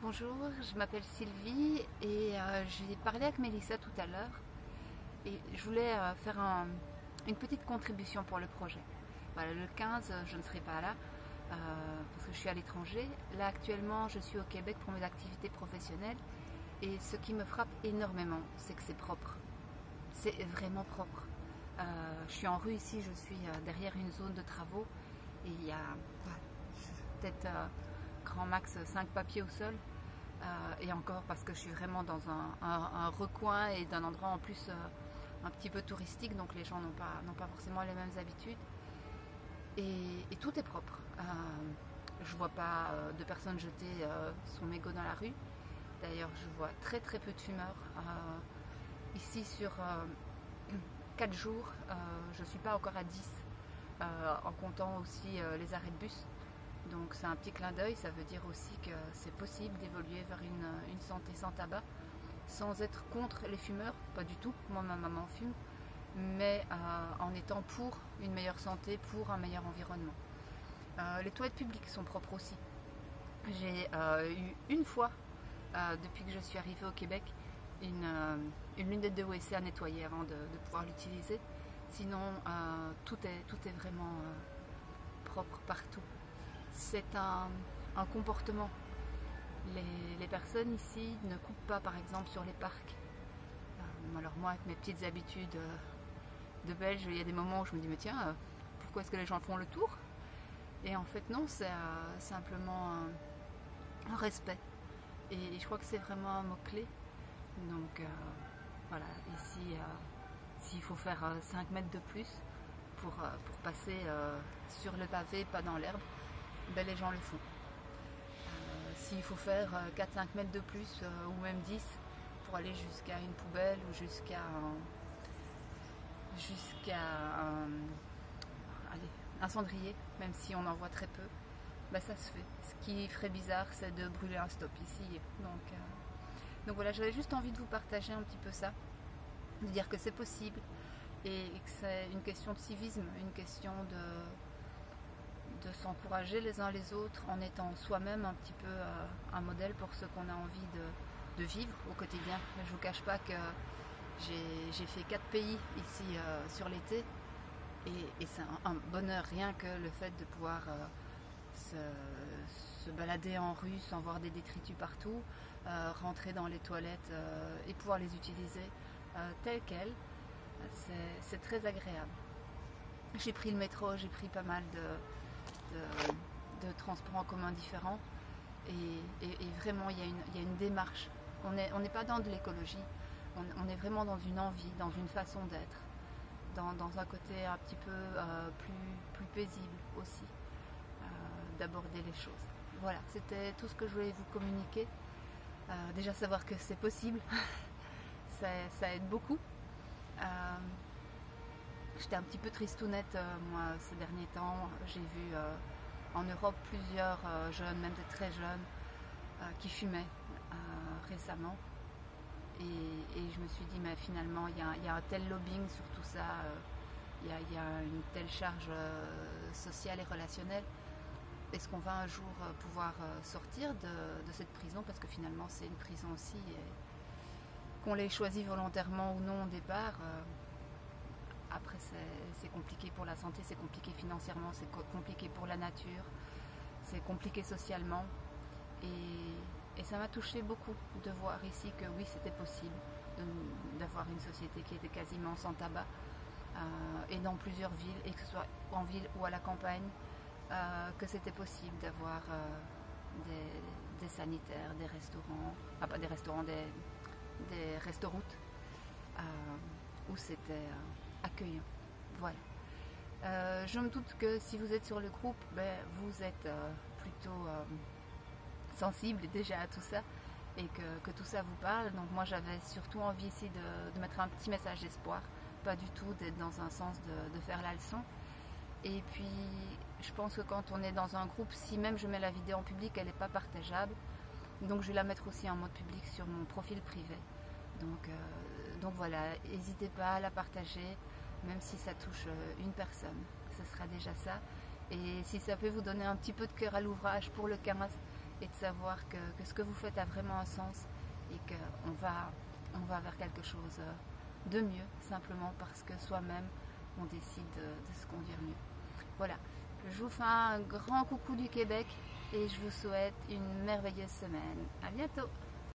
Bonjour, je m'appelle Sylvie et j'ai parlé avec Mélissa tout à l'heure et je voulais faire une petite contribution pour le projet. Voilà, le 15, je ne serai pas là parce que je suis à l'étranger. Là, actuellement, je suis au Québec pour mes activités professionnelles et ce qui me frappe énormément, c'est que c'est propre. C'est vraiment propre. Je suis en rue ici, je suis derrière une zone de travaux et il y a peut-être grand max 5 papiers au sol. Et encore parce que je suis vraiment dans un recoin et d'un endroit en plus un petit peu touristique, donc les gens n'ont pas forcément les mêmes habitudes. Et tout est propre. Je ne vois pas de personnes jeter son mégot dans la rue. D'ailleurs, je vois très très peu de fumeurs. Ici, sur 4 jours, je ne suis pas encore à 10, en comptant aussi les arrêts de bus. Donc c'est un petit clin d'œil, ça veut dire aussi que c'est possible d'évoluer vers une santé sans tabac, sans être contre les fumeurs, pas du tout, moi ma maman fume, mais en étant pour une meilleure santé, pour un meilleur environnement. Les toilettes publiques sont propres aussi. J'ai eu une fois, depuis que je suis arrivée au Québec, une lunette de WC à nettoyer avant de pouvoir l'utiliser. Sinon, tout est vraiment propre partout. C'est un comportement. Les personnes ici ne coupent pas, par exemple, sur les parcs. Alors moi, avec mes petites habitudes de Belge, il y a des moments où je me dis, mais tiens, pourquoi est-ce que les gens font le tour? Et en fait, non, c'est simplement un respect. Et je crois que c'est vraiment un mot-clé. Donc, voilà, ici, s'il faut faire 5 mètres de plus pour passer sur le pavé, pas dans l'herbe, ben les gens le font. S'il faut faire 4-5 mètres de plus ou même 10 pour aller jusqu'à une poubelle ou jusqu'à un cendrier, même si on en voit très peu, ben ça se fait. Ce qui ferait bizarre, c'est de brûler un stop ici. Donc voilà, j'avais juste envie de vous partager un petit peu ça, de dire que c'est possible et que c'est une question de civisme, une question de s'encourager les uns les autres en étant soi-même un petit peu un modèle pour ce qu'on a envie de vivre au quotidien. Mais je ne vous cache pas que j'ai fait 4 pays ici sur l'été et c'est un bonheur rien que le fait de pouvoir se balader en rue sans voir des détritus partout, rentrer dans les toilettes et pouvoir les utiliser telles quelles. C'est très agréable. J'ai pris le métro, j'ai pris pas mal de transports en commun différents et vraiment il y a une démarche. On n'est pas dans de l'écologie, on est vraiment dans une envie, dans une façon d'être, dans un côté un petit peu plus paisible aussi, d'aborder les choses. Voilà, c'était tout ce que je voulais vous communiquer. Déjà savoir que c'est possible, ça aide beaucoup. J'étais un petit peu tristounette moi ces derniers temps. J'ai vu en Europe plusieurs jeunes, même des très jeunes, qui fumaient récemment. Et je me suis dit, mais finalement, il y a un tel lobbying sur tout ça, il y a une telle charge sociale et relationnelle. Est-ce qu'on va un jour pouvoir sortir de cette prison? Parce que finalement, c'est une prison aussi. Qu'on l'ait choisi volontairement ou non au départ, après c'est compliqué pour la santé, c'est compliqué financièrement, c'est compliqué pour la nature, c'est compliqué socialement. Et ça m'a touché beaucoup de voir ici que oui, c'était possible d'avoir une société qui était quasiment sans tabac, et dans plusieurs villes, et que ce soit en ville ou à la campagne, que c'était possible d'avoir des sanitaires, des restaurants, pas des restaurants, des restaurants où c'était accueillant. Voilà. Je me doute que si vous êtes sur le groupe, vous êtes plutôt sensible déjà à tout ça et que tout ça vous parle. Donc moi j'avais surtout envie ici de mettre un petit message d'espoir, pas du tout d'être dans un sens de faire la leçon. Et puis je pense que quand on est dans un groupe, si même je mets la vidéo en public, elle n'est pas partageable. Donc je vais la mettre aussi en mode public sur mon profil privé. Donc voilà, n'hésitez pas à la partager, même si ça touche une personne, ce sera déjà ça. Et si ça peut vous donner un petit peu de cœur à l'ouvrage pour le 15, et de savoir que ce que vous faites a vraiment un sens et qu'on va vers quelque chose de mieux, simplement parce que soi-même on décide de se conduire mieux. Voilà, je vous fais un grand coucou du Québec et je vous souhaite une merveilleuse semaine. À bientôt!